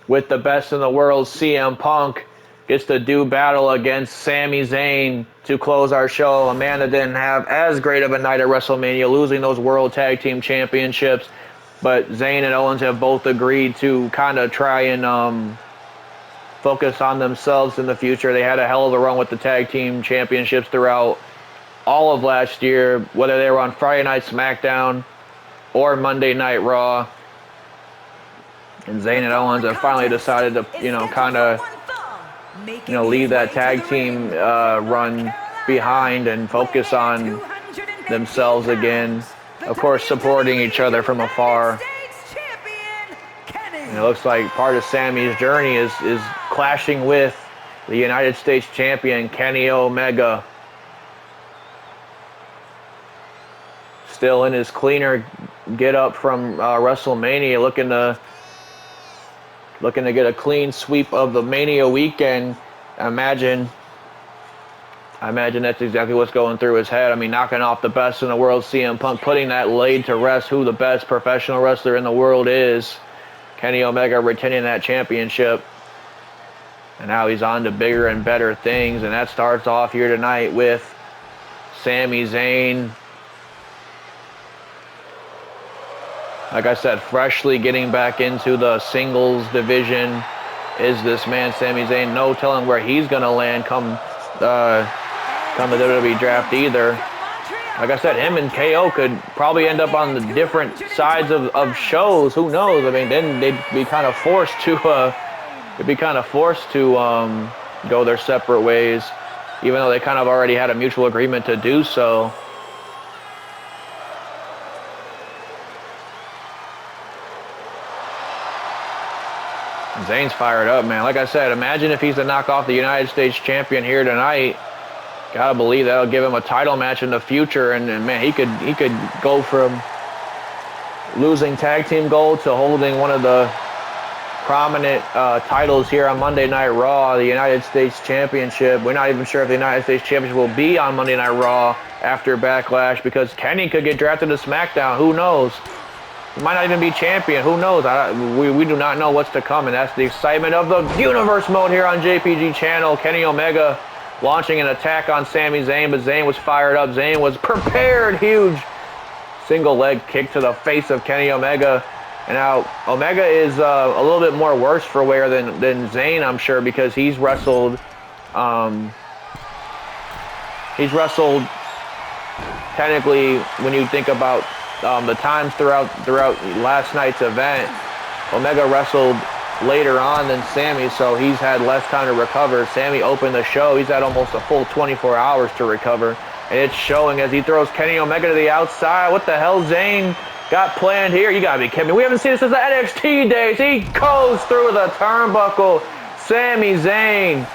with the best in the world, CM Punk, gets to do battle against Sami Zayn to close our show. A man that didn't have as great of a night at WrestleMania, losing those World Tag Team Championships. But Zayn and Owens have both agreed to kind of try and focus on themselves in the future. They had a hell of a run with the Tag Team Championships throughout all of last year, whether they were on Friday Night SmackDown or Monday Night Raw. And Zayn and Owens have finally decided to, you know, kind of, you know, leave that tag team run behind and focus on themselves again. Of course, supporting each other from afar. And it looks like part of Sami's journey is clashing with the United States Champion, Kenny Omega. Still in his cleaner get-up from WrestleMania, looking to get a clean sweep of the Mania weekend. I imagine that's exactly what's going through his head. I mean, knocking off the best in the world, CM Punk, putting that laid to rest who the best professional wrestler in the world is. Kenny Omega retaining that championship. And now he's on to bigger and better things. And that starts off here tonight with Sami Zayn. Like I said, freshly getting back into the singles division is this man, Sami Zayn. No telling where he's going to land come the WWE draft either. Like I said, him and KO could probably end up on the different sides of shows. Who knows? I mean, then they'd be kind of forced to go their separate ways, even though they kind of already had a mutual agreement to do so. Zayn's fired up, man. Like I said, imagine if he's to knock off the United States Champion here tonight. Gotta believe that'll give him a title match in the future, and man, he could go from losing tag team gold to holding one of the prominent titles here on Monday Night Raw, the United States Championship. We're not even sure if the United States Championship will be on Monday Night Raw after Backlash, because Kenny could get drafted to SmackDown. Who knows? He might not even be champion. Who knows? We do not know what's to come, and that's the excitement of the universe mode here on JPG channel. Kenny Omega launching an attack on Sami Zayn, but Zayn was fired up. Zayn was prepared. Huge single leg kick to the face of Kenny Omega. And now Omega is a little bit more worse for wear than Zayn, I'm sure, because he's wrestled technically, when you think about the times throughout last night's event, Omega wrestled later on than Sami, so he's had less time to recover. Sami opened the show. He's had almost a full 24 hours to recover, and it's showing as he throws Kenny Omega to the outside. What the hell Zayn got planned here? You gotta be kidding me. We haven't seen this since the NXT days. He goes through the turnbuckle. Sami Zayn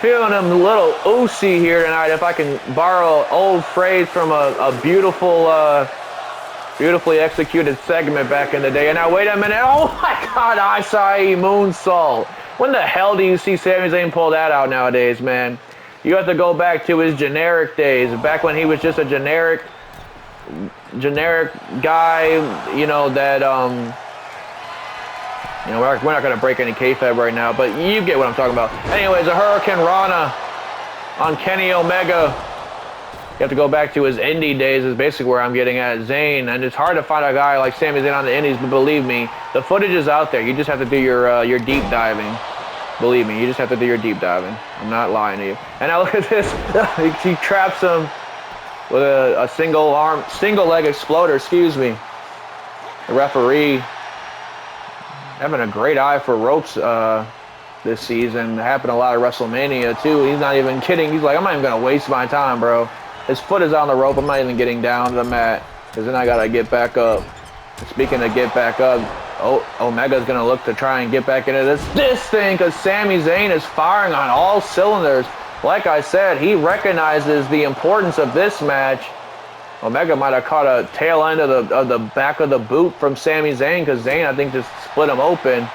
feeling him a little oozy here tonight, if I can borrow an old phrase from a beautifully executed segment back in the day. And now, wait a minute. Oh my God, Acai moonsault. When the hell do you see Sami Zayn pull that out nowadays, man? You have to go back to his generic days, back when he was just a generic guy, you know, that, you know, we're not going to break any kayfabe right now, but you get what I'm talking about. Anyways, a Hurricane Rana on Kenny Omega. You have to go back to his indie days is basically where I'm getting at. Zayn, and it's hard to find a guy like Sami Zayn on the indies, but believe me, the footage is out there. You just have to do your deep diving. Believe me, you just have to do your deep diving. I'm not lying to you. And now look at this. He traps him with a single leg exploder, excuse me. The referee having a great eye for ropes this season. It happened a lot of WrestleMania too. He's not even kidding. He's like, I'm not even gonna waste my time, bro. His foot is on the rope. I'm not even getting down to the mat, because then I gotta get back up. And speaking of get back up, Omega's gonna look to try and get back into this thing, because Sami Zayn is firing on all cylinders. Like I said, he recognizes the importance of this match. Omega might have caught a tail end of the back of the boot from Sami Zayn, because Zayn, I think, just split him open.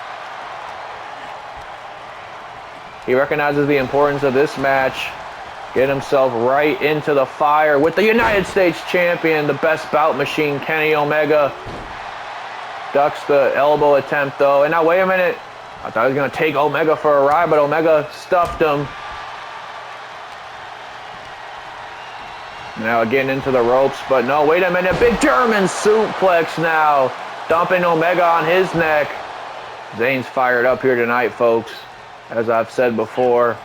He recognizes the importance of this match. Get himself right into the fire with the United States champion, the best bout machine, Kenny Omega. Ducks the elbow attempt, though. And now, wait a minute. I thought he was going to take Omega for a ride, but Omega stuffed him. Now getting into the ropes, but no, wait a minute. Big German suplex now. Dumping Omega on his neck. Zayn's fired up here tonight, folks. As I've said before,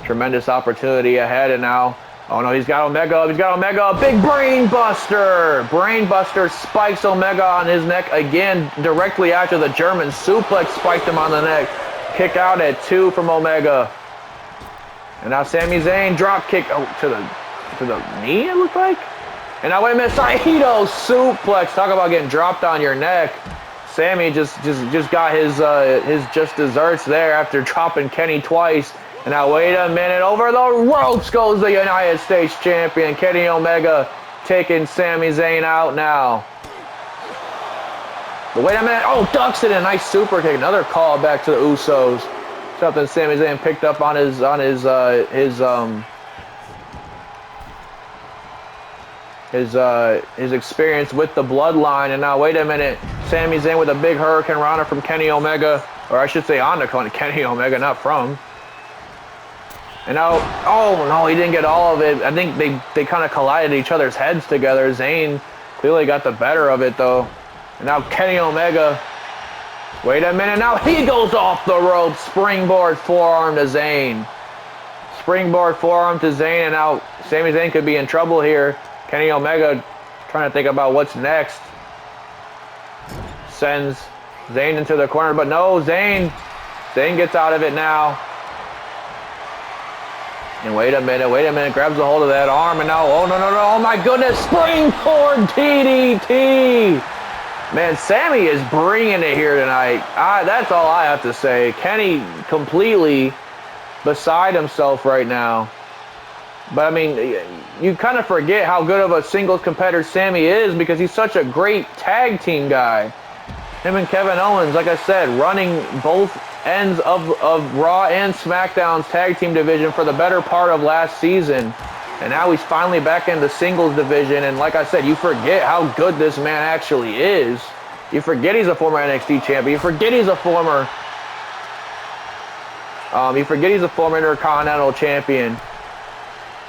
tremendous opportunity ahead, and now, oh no, he's got Omega. He's got Omega. Big brain buster. Brain buster spikes Omega on his neck again, directly after the German suplex spiked him on the neck. Kick out at 2 from Omega. And now Sami Zayn drop kick to the knee, it looked like. And now, wait a minute, Saito suplex. Talk about getting dropped on your neck. Sami just got his just desserts there after dropping Kenny twice. And now, wait a minute, over the ropes goes the United States champion, Kenny Omega, taking Sami Zayn out now. But wait a minute, oh, ducks it in a nice super kick. Another call back to the Usos. Something Sami Zayn picked up on his experience with the bloodline. And now, wait a minute, Sami Zayn with a big Hurricane Rana from Kenny Omega, or I should say on to Kenny Omega, not from. And now, oh no, he didn't get all of it. I think they kind of collided each other's heads together. Zayn clearly got the better of it though. And now Kenny Omega, wait a minute, now he goes off the rope. Springboard forearm to Zayn. Springboard forearm to Zayn, and now Sami Zayn could be in trouble here. Kenny Omega trying to think about what's next. Sends Zayn into the corner, but no, Zayn gets out of it now. And wait a minute, grabs a hold of that arm, and now, oh no, oh my goodness, springboard DDT. Man, Sami is bringing it here tonight. That's all I have to say. Kenny completely beside himself right now. But I mean, you kind of forget how good of a singles competitor Sami is, because he's such a great tag team guy. Him and Kevin Owens, like I said, running both ends of Raw and SmackDown's tag team division for the better part of last season. And now he's finally back in the singles division. And like I said, you forget how good this man actually is. You forget he's a former NXT champion. You forget he's a former Intercontinental champion.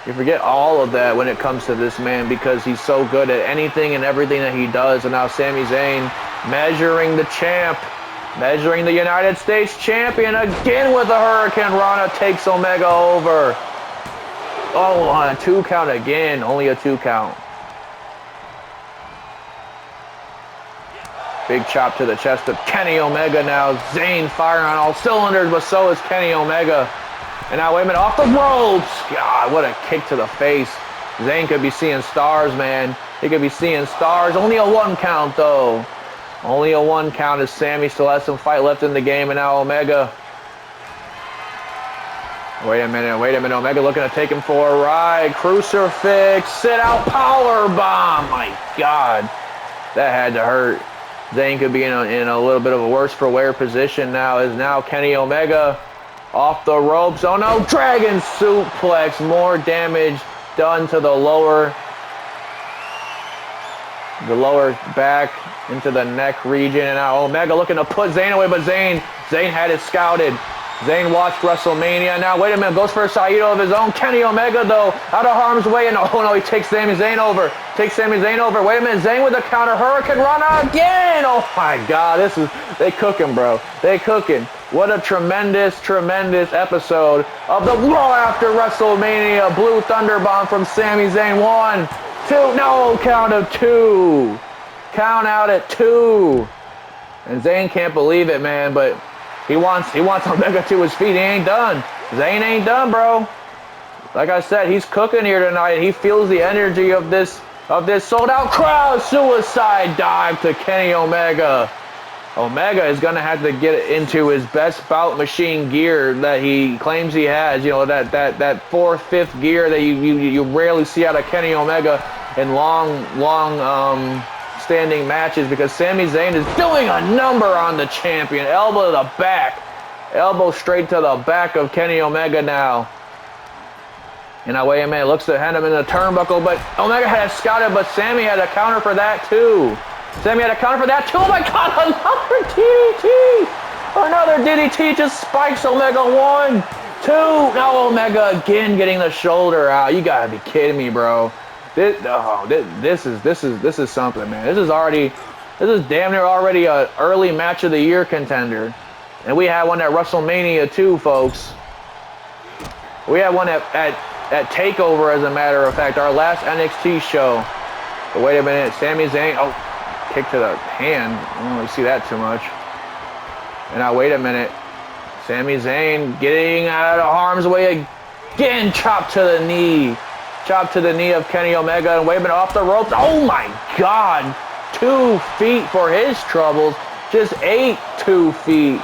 You forget all of that when it comes to this man because he's so good at anything and everything that he does. And now Sami Zayn measuring the champ, measuring the United States champion again with a Hurricane Rana, takes Omega over. Oh, on a 2 count again, only a 2 count. Big chop to the chest of Kenny Omega now. Zayn firing on all cylinders, but so is Kenny Omega. And now, wait a minute, off the ropes. God, what a kick to the face. Zayn could be seeing stars, man. He could be seeing stars. Only a 1 count, though. Only a 1 count as Sami still has some fight left in the game. And now Omega. Wait a minute. Omega looking to take him for a ride. Crucifix. Sit out power bomb. My God. That had to hurt. Zayn could be in a little bit of a worse for wear position now as now Kenny Omega off the ropes. Oh no, Dragon Suplex. More damage done to the lower back into the neck region. And now Omega looking to put Zayn away, but Zayn had it scouted. Zayn watched WrestleMania. Now, wait a minute. Goes for a Saito of his own. Kenny Omega, though, out of harm's way. And, oh, no, he takes Sami Zayn over. Wait a minute. Zayn with a counter. Hurricane Rana again. Oh, my God. They cooking, bro. They cooking. What a tremendous, tremendous episode of the Raw after WrestleMania. Blue Thunder Bomb from Sami Zayn. 1, 2. No, count of 2. Count out at 2. And Zayn can't believe it, man, but He wants Omega to his feet. He ain't done. Zayn ain't done, bro. Like I said, he's cooking here tonight. He feels the energy of this sold-out crowd. Suicide dive to Kenny Omega. Omega is going to have to get into his best bout machine gear that he claims he has. You know, that 4th, 5th gear that you rarely see out of Kenny Omega in long standing matches, because Sami Zayn is doing a number on the champion. Elbow to the back. Elbow straight to the back of Kenny Omega now. And now, wait a minute, looks to hand him in the turnbuckle, but Omega had it scouted, but Sami had a counter for that too. Oh my God, another DDT. Another DDT just spikes Omega. 1, 2. Now Omega again getting the shoulder out. You gotta be kidding me, bro. This is something, man. This is damn near already a early match of the year contender. And we had one at WrestleMania too, folks. We had one at TakeOver, as a matter of fact, our last NXT show. But wait a minute, Sami Zayn, kick to the hand. I don't really see that too much. And now wait a minute, Sami Zayn getting out of harm's way again, chop to the knee. Chop to the knee of Kenny Omega, and wait a minute, off the ropes. Oh my God, 2 feet for his troubles. Just 2 feet.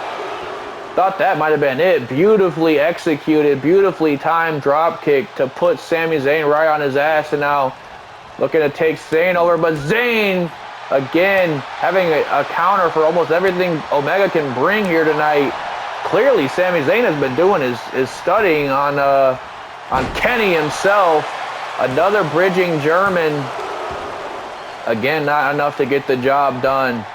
Thought that might have been it. Beautifully executed, beautifully timed drop kick to put Sami Zayn right on his ass. And now looking to take Zayn over, but Zayn again having a counter for almost everything Omega can bring here tonight. Clearly, Sami Zayn has been doing his studying on Kenny himself. Another bridging German. Again, not enough to get the job done.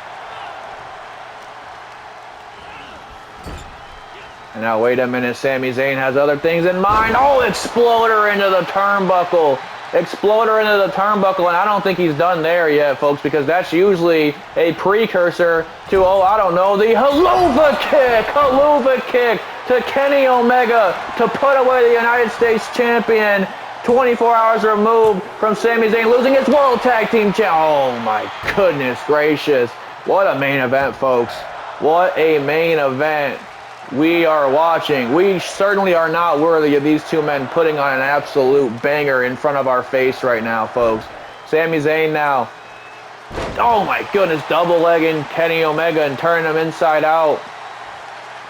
And now, wait a minute, Sami Zayn has other things in mind. Oh, exploder into the turnbuckle. And I don't think he's done there yet, folks, because that's usually a precursor to, I don't know, the Helluva Kick to Kenny Omega to put away the United States champion. 24 hours removed from Sami Zayn losing his World Tag Team Challenge. Oh my goodness gracious. What a main event, folks. What a main event we are watching. We certainly are not worthy of these two men putting on an absolute banger in front of our face right now, folks. Sami Zayn now. Oh my goodness, double legging Kenny Omega and turning him inside out.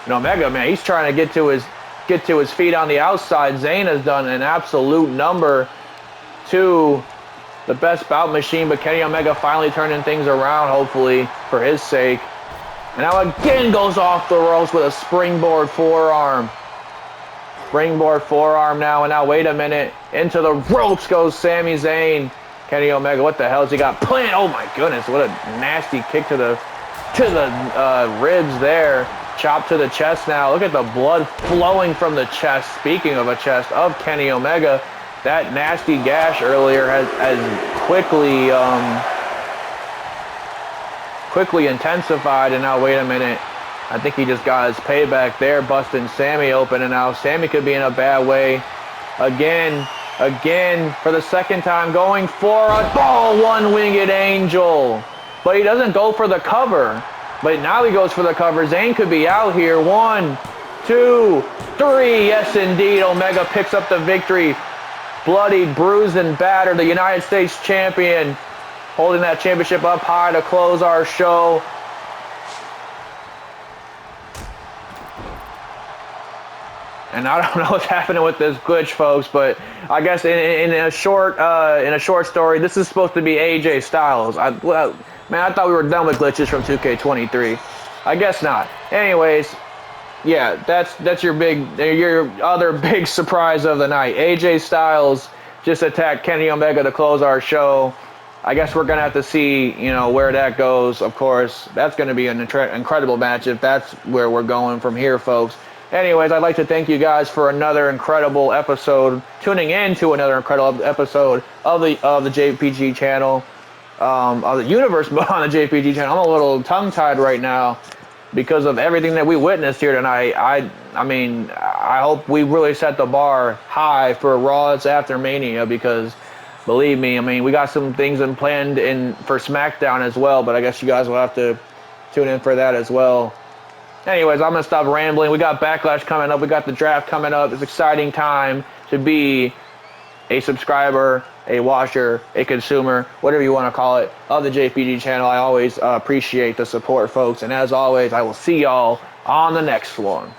And Omega, man, he's trying to get to his feet on the outside. Zayn has done an absolute number to the best bout machine, but Kenny Omega finally turning things around, hopefully, for his sake. And now again goes off the ropes with a springboard forearm. Springboard forearm now, and now wait a minute. Into the ropes goes Sami Zayn. Kenny Omega, what the hell has he got planned? Oh my goodness, what a nasty kick to the ribs there. Chop to the chest now. Look at the blood flowing from the chest. Speaking of a chest of Kenny Omega, that nasty gash earlier has quickly intensified, and now wait a minute. I think he just got his payback there, busting Sami open, and now Sami could be in a bad way. Again, for the second time, going for a one-winged angel. But he doesn't go for the cover. But now he goes for the cover. Zayn could be out here. 1, 2, 3. Yes, indeed. Omega picks up the victory. Bloodied, bruised, and battered. The United States champion holding that championship up high to close our show. And I don't know what's happening with this glitch, folks, but I guess in a short story, this is supposed to be AJ Styles. Man, I thought we were done with glitches from 2K23. I guess not. Anyways, yeah, that's your other big surprise of the night. AJ Styles just attacked Kenny Omega to close our show. I guess we're gonna have to see, where that goes. Of course, that's gonna be an incredible match if that's where we're going from here, folks. Anyways, I'd like to thank you guys for another incredible episode, tuning in to another incredible episode of the JPG channel, of the universe on the JPG channel. I'm a little tongue-tied right now because of everything that we witnessed here tonight. I mean, I hope we really set the bar high for Raw's after Mania, because believe me, I mean, we got some things planned for SmackDown as well, but I guess you guys will have to tune in for that as well. Anyways, I'm going to stop rambling. We got Backlash coming up. We got the draft coming up. It's an exciting time to be a subscriber, a watcher, a consumer, whatever you want to call it, of the JPG channel. I always appreciate the support, folks. And as always, I will see y'all on the next one.